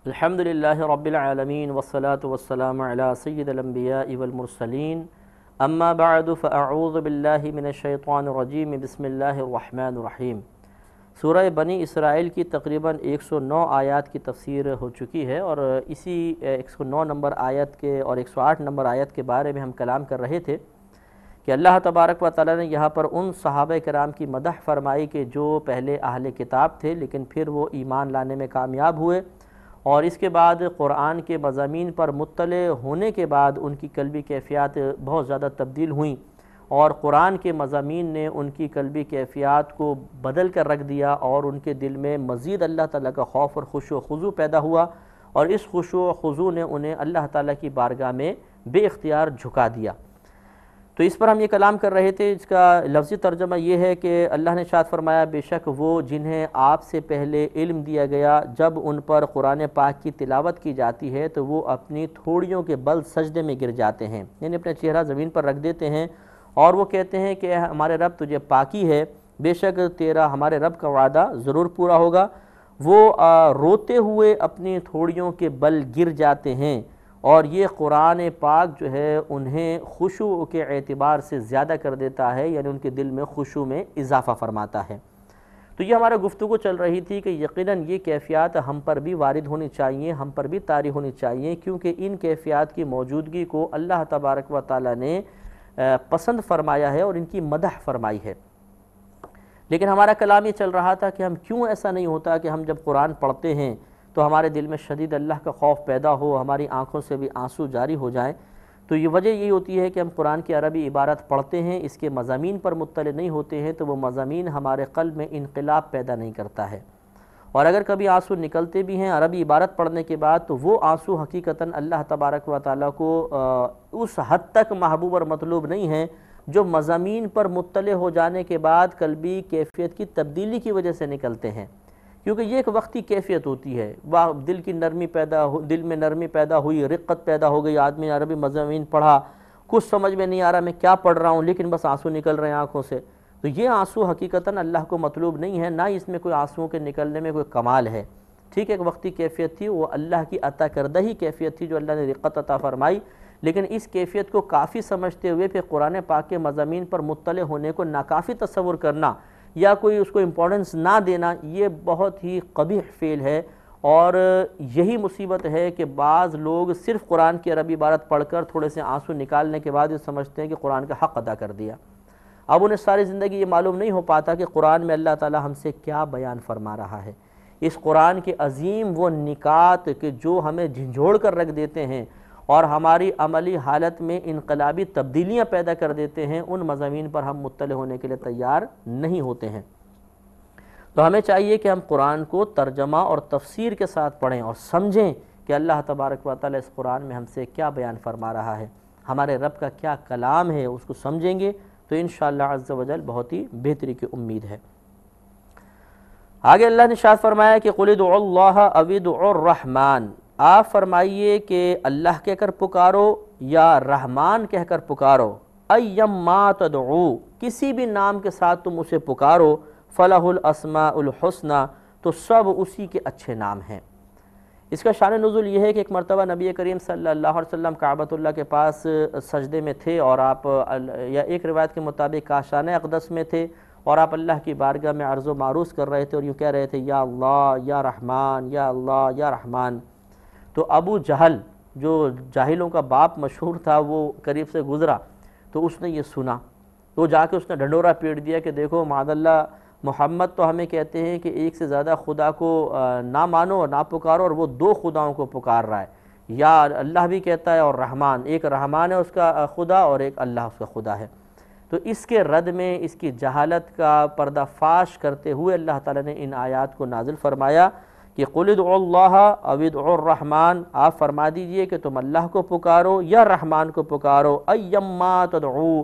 الحمدللہ رب العالمین والصلاة والسلام علی سید الانبیاء والمرسلین اما بعد فاعوذ باللہ من الشیطان الرجیم بسم اللہ الرحمن الرحیم۔ سورہ بنی اسرائیل کی تقریباً 109 آیات کی تفسیر ہو چکی ہے، اور اسی 109 نمبر آیت کے اور 108 نمبر آیت کے بارے میں ہم کلام کر رہے تھے کہ اللہ تبارک و تعالی نے یہاں پر ان صحابہ کرام کی مدح فرمائی کہ جو پہلے اہل کتاب تھے لیکن پھر وہ ایمان لانے میں کامیاب ہوئے، اور اس کے بعد قرآن کے مضامین پر مطلع ہونے کے بعد ان کی قلبی کیفیات بہت زیادہ تبدیل ہوئیں، اور قرآن کے مضامین نے ان کی قلبی کیفیات کو بدل کر رکھ دیا، اور ان کے دل میں مزید اللہ تعالیٰ کا خوف اور خشوع و خضوع پیدا ہوا، اور اس خشوع و خضوع نے انہیں اللہ تعالیٰ کی بارگاہ میں بے اختیار جھکا دیا۔ تو اس پر ہم یہ کلام کر رہے تھے، اس کا لفظی ترجمہ یہ ہے کہ اللہ نے ارشاد فرمایا بے شک وہ جنہیں آپ سے پہلے علم دیا گیا، جب ان پر قرآن پاک کی تلاوت کی جاتی ہے تو وہ اپنی تھوڑیوں کے بل سجدے میں گر جاتے ہیں، یعنی اپنا چہرہ زمین پر رکھ دیتے ہیں، اور وہ کہتے ہیں کہ ہمارے رب تجھے پاکی ہے، بے شک تیرا ہمارے رب کا وعدہ ضرور پورا ہوگا۔ وہ روتے ہوئے اپنی تھوڑیوں کے بل گر جاتے ہیں، اور یہ قرآن پاک جو ہے انہیں خشوع کے اعتبار سے زیادہ کر دیتا ہے، یعنی ان کے دل میں خشوع میں اضافہ فرماتا ہے۔ تو یہ ہمارا گفتگو چل رہی تھی کہ یقیناً یہ کیفیات ہم پر بھی وارد ہونی چاہیے، ہم پر بھی طاری ہونی چاہیے، کیونکہ ان کیفیات کی موجودگی کو اللہ تبارک و تعالی نے پسند فرمایا ہے اور ان کی مدح فرمائی ہے۔ لیکن ہمارا کلام یہ چل رہا تھا کہ ہم کیوں ایسا نہیں ہوتا کہ ہم جب قرآن پڑھتے ہیں تو ہمارے دل میں شدید اللہ کا خوف پیدا ہو، ہماری آنکھوں سے بھی آنسو جاری ہو جائیں۔ تو یہ وجہ یہی ہوتی ہے کہ ہم قرآن کی عربی عبارت پڑھتے ہیں، اس کے مضامین پر مطلع نہیں ہوتے ہیں، تو وہ مضامین ہمارے قلب میں انقلاب پیدا نہیں کرتا ہے، اور اگر کبھی آنسو نکلتے بھی ہیں عربی عبارت پڑھنے کے بعد تو وہ آنسو حقیقتاً اللہ تبارک و تعالیٰ کو اس حد تک محبوب اور مطلوب نہیں ہیں جو مضامین پر مطلع ہو جانے کے بعد قلبی کیفیت کی تبدیلی کی وجہ سے نکلتے ہیں، کیونکہ یہ ایک وقتی کیفیت ہوتی ہے، دل میں نرمی پیدا ہوئی، رقت پیدا ہو گئی، آدمی نے عربی مضامین پڑھا، کچھ سمجھ میں نہیں آ رہا میں کیا پڑھ رہا ہوں، لیکن بس آنسو نکل رہے ہیں آنکھوں سے، تو یہ آنسو حقیقتاً اللہ کو مطلوب نہیں ہے، نہ اس میں کوئی آنسوؤں کے نکلنے میں کوئی کمال ہے۔ ٹھیک ہے، ایک وقتی کیفیت تھی، وہ اللہ کی عطا کردہ ہی کیفیت تھی جو اللہ نے رقت عطا فرمائی، لیکن اس کیفیت کو کافی سمجھتے ہوئے پھر قرآن پاک کے مضامین پر مطلع ہونے کو ناکافی تصور کرنا یا کوئی اس کو امپورٹنس نہ دینا، یہ بہت ہی قبیح فعل ہے، اور یہی مصیبت ہے کہ بعض لوگ صرف قرآن کی عربی عبارت پڑھ کر تھوڑے سے آنسو نکالنے کے بعد یہ سمجھتے ہیں کہ قرآن کا حق ادا کر دیا۔ اب انہیں ساری زندگی یہ معلوم نہیں ہو پاتا کہ قرآن میں اللہ تعالی ہم سے کیا بیان فرما رہا ہے، اس قرآن کے عظیم وہ نکات کہ جو ہمیں جھنجھوڑ کر رکھ دیتے ہیں اور ہماری عملی حالت میں انقلابی تبدیلیاں پیدا کر دیتے ہیں، ان مضامین پر ہم مطلع ہونے کے لیے تیار نہیں ہوتے ہیں۔ تو ہمیں چاہیے کہ ہم قرآن کو ترجمہ اور تفسیر کے ساتھ پڑھیں اور سمجھیں کہ اللہ تبارک و تعالی اس قرآن میں ہم سے کیا بیان فرما رہا ہے، ہمارے رب کا کیا کلام ہے، اس کو سمجھیں گے تو انشاءاللہ عز و جل بہت ہی بہتری کی امید ہے۔ آگے اللہ نے ارشاد فرمایا کہ قُلِ ادْعُوا اللَّهَ أَوِ ادْعُوا الرَّحْمَنَ، آپ فرمائیے کہ اللہ کہہ کر پکارو یا رحمان کہہ کر پکارو، ایما تدعو، کسی بھی نام کے ساتھ تم اسے پکارو، فلہ الاسماء الحسنی، تو سب اسی کے اچھے نام ہیں۔ اس کا شان نزول یہ ہے کہ ایک مرتبہ نبی کریم صلی اللہ علیہ وسلم کعبۃ اللہ کے پاس سجدے میں تھے، اور آپ یا ایک روایت کے مطابق کاشانہ اقدس میں تھے، اور آپ اللہ کی بارگاہ میں عرض و معروض کر رہے تھے اور یوں کہہ رہے تھے یا اللہ یا رحمان یا اللہ یا رحمان۔ تو ابو جہل جو جاہلوں کا باپ مشہور تھا وہ قریب سے گزرا، تو اس نے یہ سنا، تو جا کے اس نے ڈھنڈورا پیٹ دیا کہ دیکھو معاذ اللہ، محمد تو ہمیں کہتے ہیں کہ ایک سے زیادہ خدا کو نہ مانو اور نہ پکارو، اور وہ دو خداؤں کو پکار رہا ہے، یا اللہ بھی کہتا ہے اور رحمان، ایک رحمان ہے اس کا خدا اور ایک اللہ اس کا خدا ہے۔ تو اس کے رد میں اس کی جہالت کا پردہ فاش کرتے ہوئے اللہ تعالیٰ نے ان آیات کو نازل فرمایا کہ قُلِ ادْعُوا اللَّهَ أَوِ ادْعُوا الرَّحْمَنَ، آپ فرما دیجئے کہ تم اللہ کو پکارو یا رحمان کو پکارو، ایما تدعو،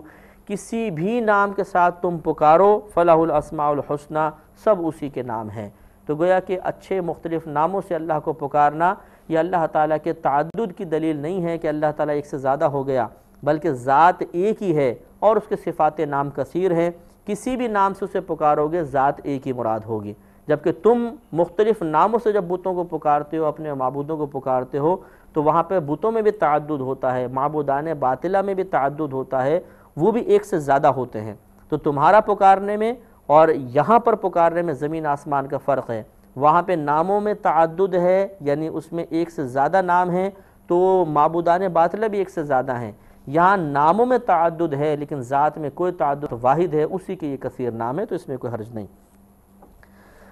کسی بھی نام کے ساتھ تم پکارو، فلہ الاسماء الحسنی، سب اسی کے نام ہیں۔ تو گویا کہ اچھے مختلف ناموں سے اللہ کو پکارنا یہ اللہ تعالیٰ کے تعدد کی دلیل نہیں ہے کہ اللہ تعالیٰ ایک سے زیادہ ہو گیا، بلکہ ذات ایک ہی ہے اور اس کے صفات نام کثیر ہیں، کسی بھی نام سے اسے پکارو گے ذات ایک ہی مراد ہوگی۔ جبکہ تم مختلف ناموں سے جب بتوں کو پکارتے ہو، اپنے معبودوں کو پکارتے ہو، تو وہاں پہ بتوں میں بھی تعدد ہوتا ہے، معبودان باطلہ میں بھی تعدد ہوتا ہے، وہ بھی ایک سے زیادہ ہوتے ہیں۔ تو تمہارا پکارنے میں اور یہاں پر پکارنے میں زمین آسمان کا فرق ہے۔ وہاں پہ ناموں میں تعدد ہے، یعنی اس میں ایک سے زیادہ نام ہیں، تو معبودان باطلہ بھی ایک سے زیادہ ہیں۔ یہاں ناموں میں تعدد ہے لیکن ذات میں کوئی تعدد واحد ہے، اسی کے یہ کثیر نام ہے، تو اس میں کوئی حرج نہیں۔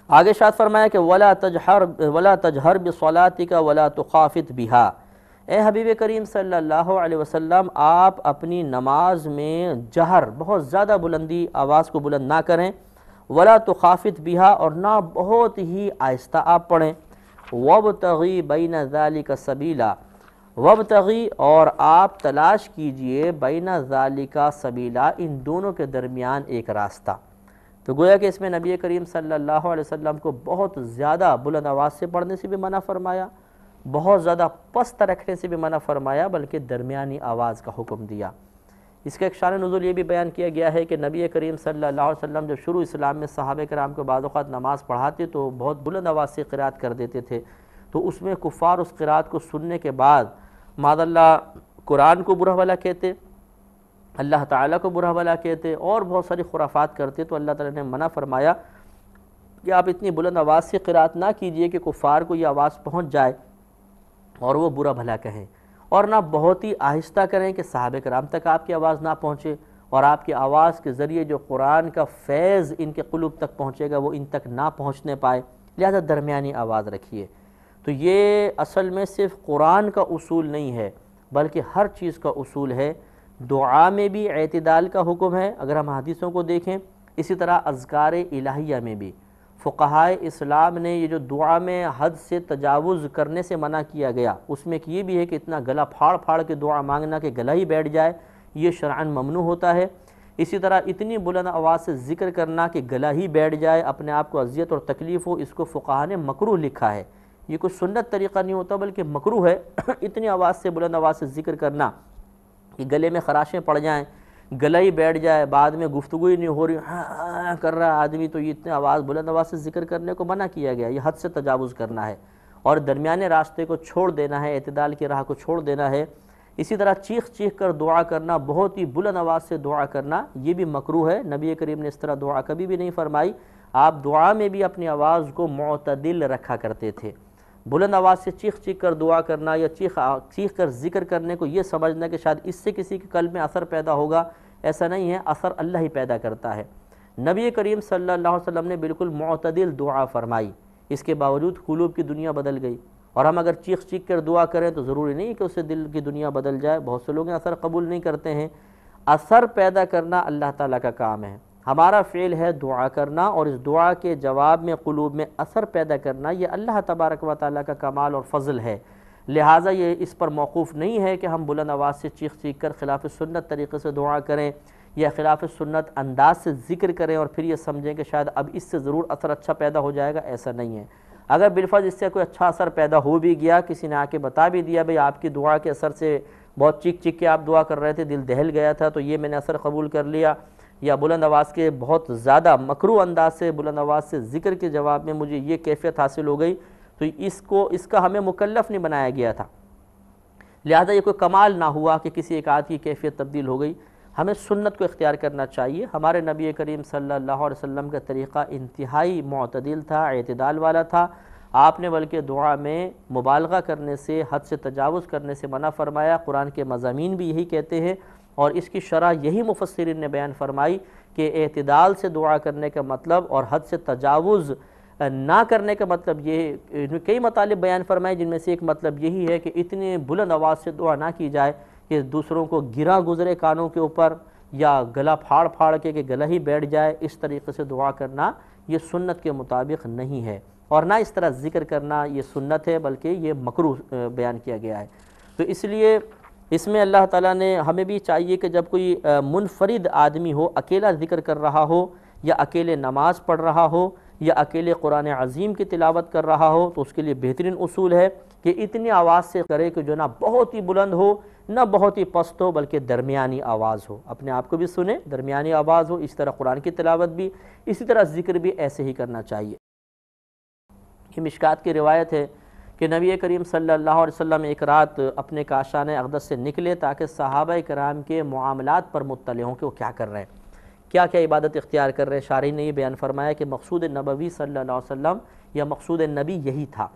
آگے ارشاد فرمایا کہ وَلَا تَجْهَرْ بِصَلَاتِكَ وَلَا تُخَافِتْ بِهَا، اے حبیب کریم صلی اللہ علیہ وسلم، آپ اپنی نماز میں جہر، بہت زیادہ بلندی، آواز کو بلند نہ کریں، وَلَا تُخَافِتْ بِهَا، اور نہ بہت ہی آہستہ آپ پڑھیں، وَابْتَغِي بَيْنَ ذَلِكَ سَبِيلًا، وَابْتَغِي، اور آپ تلاش کیجئے، بَيْنَ ذَلِكَ سَبِيلًا، ان دونوں کے درمیان ایک راستہ۔ تو گویا کہ اس میں نبی کریم صلی اللہ علیہ وسلم کو بہت زیادہ بلند آواز سے پڑھنے سے بھی منع فرمایا، بہت زیادہ پست رکھنے سے بھی منع فرمایا، بلکہ درمیانی آواز کا حکم دیا۔ اس کا ایک شان نزول یہ بھی بیان کیا گیا ہے کہ نبی کریم صلی اللہ علیہ وسلم جب شروع اسلام میں صحابہ کرام کو بعض اوقات نماز پڑھاتے تو بہت بلند آواز سے قرات کر دیتے تھے، تو اس میں کفار اس قرات کو سننے کے بعد معاذ اللہ قرآن کو برا بھلا کہتے، اللہ تعالیٰ کو برا بھلا کہتے، اور بہت ساری خرافات کرتے۔ تو اللہ تعالیٰ نے منع فرمایا کہ آپ اتنی بلند آواز سے قرات نہ کیجئے کہ کفار کو یہ آواز پہنچ جائے اور وہ برا بھلا کہیں، اور نہ بہت ہی آہستہ کریں کہ صحابہ کرام تک آپ کی آواز نہ پہنچے، اور آپ کی آواز کے ذریعے جو قرآن کا فیض ان کے قلوب تک پہنچے گا وہ ان تک نہ پہنچنے پائے، لہذا درمیانی آواز رکھیے۔ تو یہ اصل میں صرف قرآن کا اصول نہیں ہے بلکہ ہر چیز کا اصول ہے۔ دعا میں بھی اعتدال کا حکم ہے اگر ہم حدیثوں کو دیکھیں، اسی طرح اذکار الہیہ میں بھی فقہائے اسلام نے یہ جو دعا میں حد سے تجاوز کرنے سے منع کیا گیا، اس میں یہ بھی ہے کہ اتنا گلا پھاڑ پھاڑ کے دعا مانگنا کہ گلا ہی بیٹھ جائے، یہ شرعاً ممنوع ہوتا ہے۔ اسی طرح اتنی بلند آواز سے ذکر کرنا کہ گلا ہی بیٹھ جائے، اپنے آپ کو اذیت اور تکلیف ہو، اس کو فقہاء نے مکروہ لکھا ہے۔ یہ کوئی سنت طریقہ نہیں ہوتا بلکہ مکروہ ہے اتنی آواز سے، بلند آواز سے ذکر کرنا کہ گلے میں خراشیں پڑ جائیں، گلا ہی بیٹھ جائے، بعد میں گفتگو ہی نہیں ہو رہی، کر رہا ہے آدمی، تو یہ اتنے آواز بلند آواز سے ذکر کرنے کو منع کیا گیا، یہ حد سے تجاوز کرنا ہے اور درمیانے راستے کو چھوڑ دینا ہے، اعتدال کی راہ کو چھوڑ دینا ہے۔ اسی طرح چیخ چیخ کر دعا کرنا، بہت ہی بلند آواز سے دعا کرنا، یہ بھی مکروہ ہے۔ نبی کریم نے اس طرح دعا کبھی بھی نہیں فرمائی، آپ دعا میں بھی اپنی آواز کو معتدل رکھا کرتے تھے۔ بلند آواز سے چیخ چیخ کر دعا کرنا یا چیخ کر ذکر کرنے کو یہ سمجھنا کہ شاید اس سے کسی کے قلب میں اثر پیدا ہوگا، ایسا نہیں ہے، اثر اللہ ہی پیدا کرتا ہے۔ نبی کریم صلی اللہ علیہ وسلم نے بالکل معتدل دعا فرمائی، اس کے باوجود قلوب کی دنیا بدل گئی، اور ہم اگر چیخ چیخ کر دعا کریں تو ضروری نہیں کہ اس سے دل کی دنیا بدل جائے۔ بہت سے لوگ اثر قبول نہیں کرتے ہیں، اثر پیدا کرنا اللہ تعالیٰ کا کام ہے، ہمارا فعل ہے دعا کرنا، اور اس دعا کے جواب میں قلوب میں اثر پیدا کرنا یہ اللہ تبارک و تعالیٰ کا کمال اور فضل ہے۔ لہٰذا یہ اس پر موقوف نہیں ہے کہ ہم بلند آواز سے چیخ چیخ کر خلاف سنت طریقے سے دعا کریں یا خلاف سنت انداز سے ذکر کریں اور پھر یہ سمجھیں کہ شاید اب اس سے ضرور اثر اچھا پیدا ہو جائے گا، ایسا نہیں ہے۔ اگر بالفرض اس سے کوئی اچھا اثر پیدا ہو بھی گیا، کسی نے آ کے بتا بھی دیا بھئی آپ کی دعا کے اثر سے بہت چیخ چیخ کے آپ دعا کر رہے تھے، دل دہل گیا تھا، تو یہ میں نے اثر قبول کر لیا، یا بلند آواز کے بہت زیادہ مکروہ انداز سے بلند آواز سے ذکر کے جواب میں مجھے یہ کیفیت حاصل ہو گئی، تو اس کا ہمیں مکلف نہیں بنایا گیا تھا، لہذا یہ کوئی کمال نہ ہوا کہ کسی ایک آدھ کی کیفیت تبدیل ہو گئی۔ ہمیں سنت کو اختیار کرنا چاہیے۔ ہمارے نبی کریم صلی اللہ علیہ وسلم کا طریقہ انتہائی معتدل تھا، اعتدال والا تھا۔ آپ نے بلکہ دعا میں مبالغہ کرنے سے، حد سے تجاوز کرنے سے منع فرمایا۔ قرآن کے مضامین بھی یہی کہتے ہیں، اور اس کی شرح یہی مفسرین نے بیان فرمائی کہ اعتدال سے دعا کرنے کا مطلب اور حد سے تجاوز نہ کرنے کا مطلب یہ، کئی مطالب بیان فرمائے جن میں سے ایک مطلب یہی ہے کہ اتنی بلند آواز سے دعا نہ کی جائے کہ دوسروں کو گرا گزرے کانوں کے اوپر، یا گلا پھاڑ پھاڑ کے کہ گلا ہی بیٹھ جائے، اس طریقے سے دعا کرنا یہ سنت کے مطابق نہیں ہے، اور نہ اس طرح ذکر کرنا یہ سنت ہے بلکہ یہ مکروہ بیان کیا گیا ہے۔ تو اس لیے اس میں اللہ تعالیٰ نے ہمیں بھی چاہیے کہ جب کوئی منفرد آدمی ہو، اکیلا ذکر کر رہا ہو، یا اکیلے نماز پڑھ رہا ہو، یا اکیلے قرآن عظیم کی تلاوت کر رہا ہو، تو اس کے لیے بہترین اصول ہے کہ اتنی آواز سے کرے کہ جو نہ بہت ہی بلند ہو نہ بہت ہی پست ہو، بلکہ درمیانی آواز ہو، اپنے آپ کو بھی سنے، درمیانی آواز ہو۔ اس طرح قرآن کی تلاوت بھی، اسی طرح ذکر بھی ایسے ہی کرنا چاہیے۔ یہ مشکات کی روایت ہے کہ نبی کریم صلی اللہ علیہ وسلم ایک رات اپنے کاشان اقدس سے نکلے تاکہ صحابہ کرام کے معاملات پر مطلع ہوں کہ وہ کیا کر رہے ہیں، کیا کیا عبادت اختیار کر رہے ہیں۔ شارحین نے یہ بیان فرمایا کہ مقصود نبوی صلی اللہ علیہ وسلم یا مقصود نبی یہی تھا۔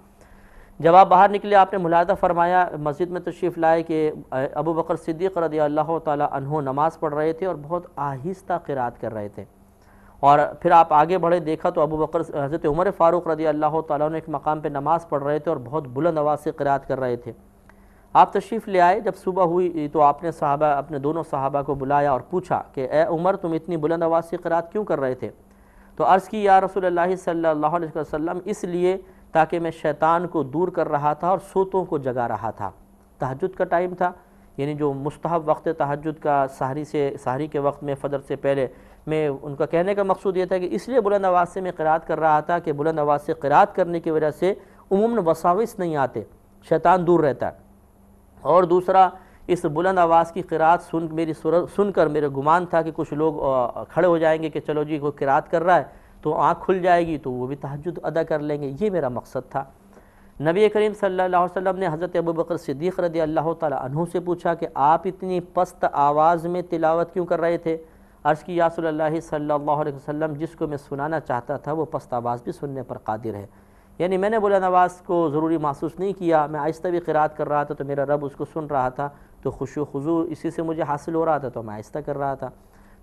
جب آپ باہر نکلے آپ نے ملاحظہ فرمایا مسجد میں تشریف لائے کہ ابو بکر صدیق رضی اللہ تعالی عنہ نماز پڑھ رہے تھے اور بہت آہستہ قرات کر رہے تھے، اور پھر آپ آگے بڑھے دیکھا تو ابو بکر حضرت عمر فاروق رضی اللہ تعالیٰ عنہ ایک مقام پہ نماز پڑھ رہے تھے اور بہت بلند آواز سے قرات کر رہے تھے۔ آپ تشریف لے آئے، جب صبح ہوئی تو آپ نے اپنے دونوں صحابہ کو بلایا اور پوچھا کہ اے عمر تم اتنی بلند آواز سے قرات کیوں کر رہے تھے؟ تو عرض کی یا رسول اللہ صلی اللہ علیہ وسلم اس لیے تاکہ میں شیطان کو دور کر رہا تھا اور سوتوں کو جگا رہا تھا۔ تہجد کا ٹائم تھا، یعنی جو مستحب وقت تہجد کا سحری کے وقت میں فجر سے پہلے، میں ان کا کہنے کا مقصود یہ تھا کہ اس لیے بلند آواز سے میں قرات کر رہا تھا کہ بلند آواز سے قرات کرنے کی وجہ سے عموماً وساوس نہیں آتے، شیطان دور رہتا ہے، اور دوسرا اس بلند آواز کی قرات سن کر میرے گمان تھا کہ کچھ لوگ کھڑے ہو جائیں گے کہ چلو جی کوئی قرات کر رہا ہے تو آنکھ کھل جائے گی تو وہ بھی تہجد ادا کر لیں گے، یہ میرا مقصد تھا۔ نبی کریم صلی اللہ علیہ وسلم نے حضرت ابو بکر صدیق رضی اللہ تعالی عنہ سے پوچھا کہ آپ اتنی پست آواز میں تلاوت کیوں کر رہے تھے؟ عرض کی یا رسول اللہ صلی اللہ علیہ وسلم جس کو میں سنانا چاہتا تھا وہ پست آواز بھی سننے پر قادر ہے، یعنی میں نے بلند آواز کو ضروری محسوس نہیں کیا، میں آہستہ بھی قرات کر رہا تھا تو میرا رب اس کو سن رہا تھا، تو خشوع و خضوع اسی سے مجھے حاصل ہو رہا تھا تو میں آہستہ کر رہا تھا۔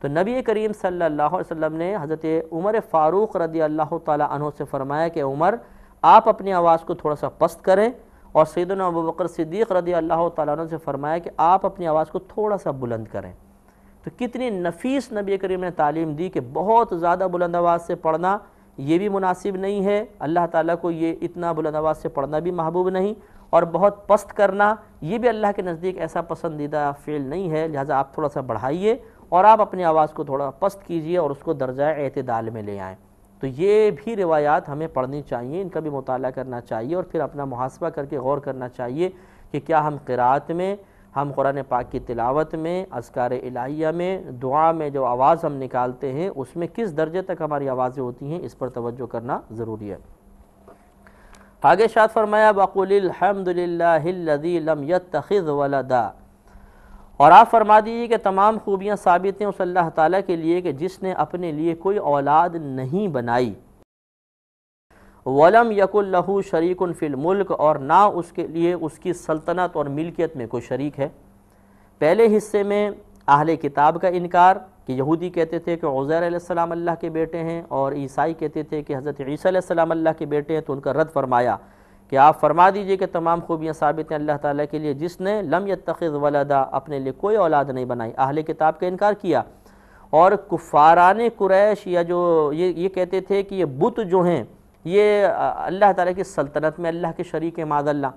تو نبی کریم صلی اللہ علیہ وسلم نے حضرت عمر فاروق رضی اللہ تعالی عنہ سے فرمایا کہ عمر آپ اپنی آواز کو تھوڑا سا پست کریں، اور سیدنا ابو بکر صدیق رضی اللہ تعالیٰ عنہ سے فرمایا کہ آپ اپنی آواز کو تھوڑا سا بلند کریں۔ تو کتنی نفیس نبی کریم نے تعلیم دی کہ بہت زیادہ بلند آواز سے پڑھنا یہ بھی مناسب نہیں ہے، اللہ تعالیٰ کو یہ اتنا بلند آواز سے پڑھنا بھی محبوب نہیں، اور بہت پست کرنا یہ بھی اللہ کے نزدیک ایسا پسندیدہ فعل نہیں ہے، لہٰذا آپ تھوڑا سا بڑھائیے اور آپ اپنی آواز کو تھوڑا پست کیجئے اور اس کو درجہ اعتدال میں لے آئیں۔ تو یہ بھی روایات ہمیں پڑھنی چاہیے، ان کا بھی مطالعہ کرنا چاہیے، اور پھر اپنا محاسبہ کر کے غور کرنا چاہیے کہ کیا ہم قرات میں، ہم قرآن پاک کی تلاوت میں، اذکار الہیہ میں، دعا میں جو آواز ہم نکالتے ہیں اس میں کس درجے تک ہماری آوازیں ہوتی ہیں، اس پر توجہ کرنا ضروری ہے۔ آگے ارشاد فرمایا وَقُلِ الْحَمْدُ لِلَّهِ الَّذِي لَمْ يَتَّخِذْ وَلَدًا، اور آپ فرما دیجیے کہ تمام خوبیاں ثابت ہیں اس اللہ تعالیٰ کے لیے کہ جس نے اپنے لیے کوئی اولاد نہیں بنائی، وَلَمْ يَكُنْ لَهُ شَرِيكٌ فِي الْمُلْكِ، اور نہ اس کے لیے اس کی سلطنت اور ملکیت میں کوئی شریک ہے۔ پہلے حصے میں اہل کتاب کا انکار کہ یہودی کہتے تھے کہ عزیر علیہ السلام اللہ کے بیٹے ہیں، اور عیسائی کہتے تھے کہ حضرت عیسیٰ علیہ السلام اللہ کے بیٹے ہیں، تو ان کا رد فرمایا کہ آپ فرما دیجئے کہ تمام خوبیاں ثابت ہیں اللہ تعالیٰ کے لیے جس نے لم یتخذ ولدا، اپنے لیے کوئی اولاد نہیں بنائی۔ اہل کتاب کا انکار کیا، اور کفاران قریش یا جو یہ کہتے تھے کہ یہ بت جو ہیں یہ اللہ تعالیٰ کی سلطنت میں اللہ کے شریک ہیں معاذ اللہ،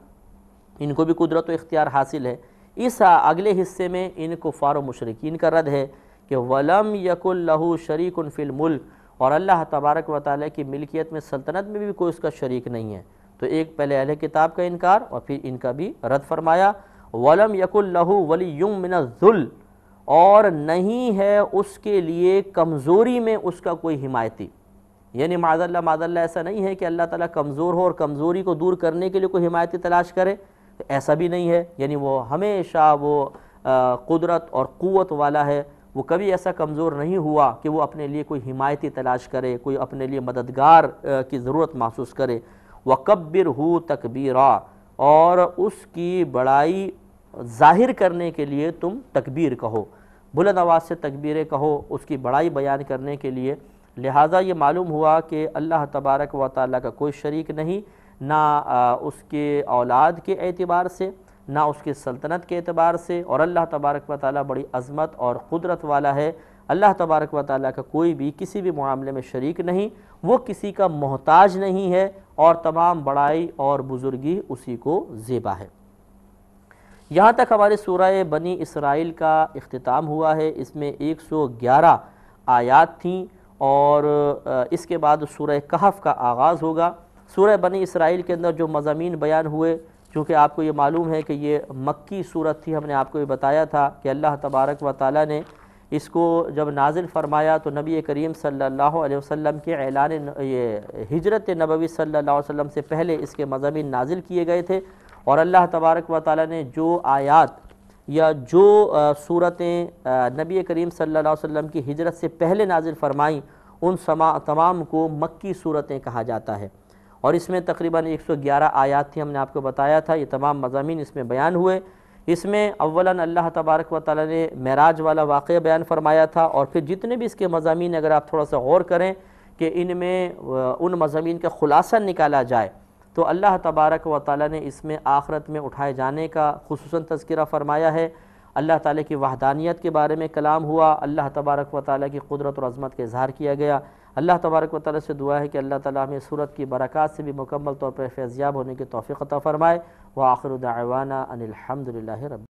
ان کو بھی قدرت و اختیار حاصل ہے۔ اس اگلے حصے میں ان کفار و مشرکین کا رد ہے کہ وَلَمْ يَكُنْ لَهُ شَرِيكٌ فِي الْمُلْكِ، اور اللہ تبارک و تعالیٰ کی ملکیت میں، سلطنت میں بھی کوئی اس کا شریک نہیں ہے۔ تو ایک پہلے اہل کتاب کا انکار اور پھر ان کا بھی رد فرمایا۔ وَلَمْ يَكُنْ لَهُ وَلِيٌّ مِّنَ الذُّلِّ، اور نہیں ہے اس کے لیے کمزوری میں اس کا کوئی حمایتی، یعنی معاذ اللہ ایسا نہیں ہے کہ اللہ تعالیٰ کمزور ہو اور کمزوری کو دور کرنے کے لیے کوئی حمایتی تلاش کرے، ایسا بھی نہیں ہے، یعنی وہ ہمیشہ وہ قدرت اور قوت والا ہے، وہ کبھی ایسا کمزور نہیں ہوا کہ وہ اپنے لیے کوئی حمایتی تلاش کرے، کوئی اپنے لیے مددگار کی ضرورت محسوس کرے۔ وَكَبِّرْهُ تَكْبِيرًا، اور اس کی بڑائی ظاہر کرنے کے لیے تم تکبیر کہو، بلند آواز سے تکبیریں کہو اس کی بڑائی بیان کرنے کے لیے۔ لہٰذا یہ معلوم ہوا کہ اللہ تبارک و تعالیٰ کا کوئی شریک نہیں، نہ اس کے اولاد کے اعتبار سے، نہ اس کی سلطنت کے اعتبار سے، اور اللہ تبارک و تعالیٰ بڑی عظمت اور قدرت والا ہے۔ اللہ تبارک و تعالیٰ کا کوئی بھی کسی بھی معاملے میں شریک نہیں، وہ کسی کا محتاج نہیں ہے، اور تمام بڑائی اور بزرگی اسی کو زیبا ہے۔ یہاں تک ہمارے سورہ بنی اسرائیل کا اختتام ہوا ہے، اس میں 111 آیات تھیں، اور اس کے بعد سورہ کہف کا آغاز ہوگا۔ سورہ بنی اسرائیل کے اندر جو مضامین بیان ہوئے، چونکہ آپ کو یہ معلوم ہے کہ یہ مکی صورت تھی، ہم نے آپ کو یہ بتایا تھا کہ اللہ تبارک و تعالیٰ نے اس کو جب نازل فرمایا تو نبی کریم صلی اللہ علیہ وسلم کے اعلان ہجرت نبوی صلی اللہ علیہ وسلم سے پہلے اس کے مضامین نازل کیے گئے تھے، اور اللہ تبارک و تعالیٰ نے جو آیات یا جو صورتیں نبی کریم صلی اللہ علیہ وسلم کی ہجرت سے پہلے نازل فرمائیں ان تمام کو مکی صورتیں کہا جاتا ہے، اور اس میں تقریباً 111 آیات تھی، ہم نے آپ کو بتایا تھا، یہ تمام مضامین اس میں بیان ہوئے۔ اس میں اولاً اللہ تبارک و تعالیٰ نے معراج والا واقعہ بیان فرمایا تھا، اور پھر جتنے بھی اس کے مضامین اگر آپ تھوڑا سا غور کریں کہ ان میں ان مضامین کا خلاصہ نکالا جائے تو اللہ تبارک و تعالیٰ نے اس میں آخرت میں اٹھائے جانے کا خصوصاً تذکرہ فرمایا ہے، اللہ تعالیٰ کی وحدانیت کے بارے میں کلام ہوا، اللہ تبارک و تعالیٰ کی قدرت اور عظمت کا اظہار کیا گیا۔ اللہ تبارک و تعالیٰ سے دعا ہے کہ اللہ تعالیٰ ہمیں سورت کی برکات سے بھی مکمل طور پر فیضیاب ہونے کی توفیق عطا فرمائے۔ وآخر دعوانا ان الحمد للہ رب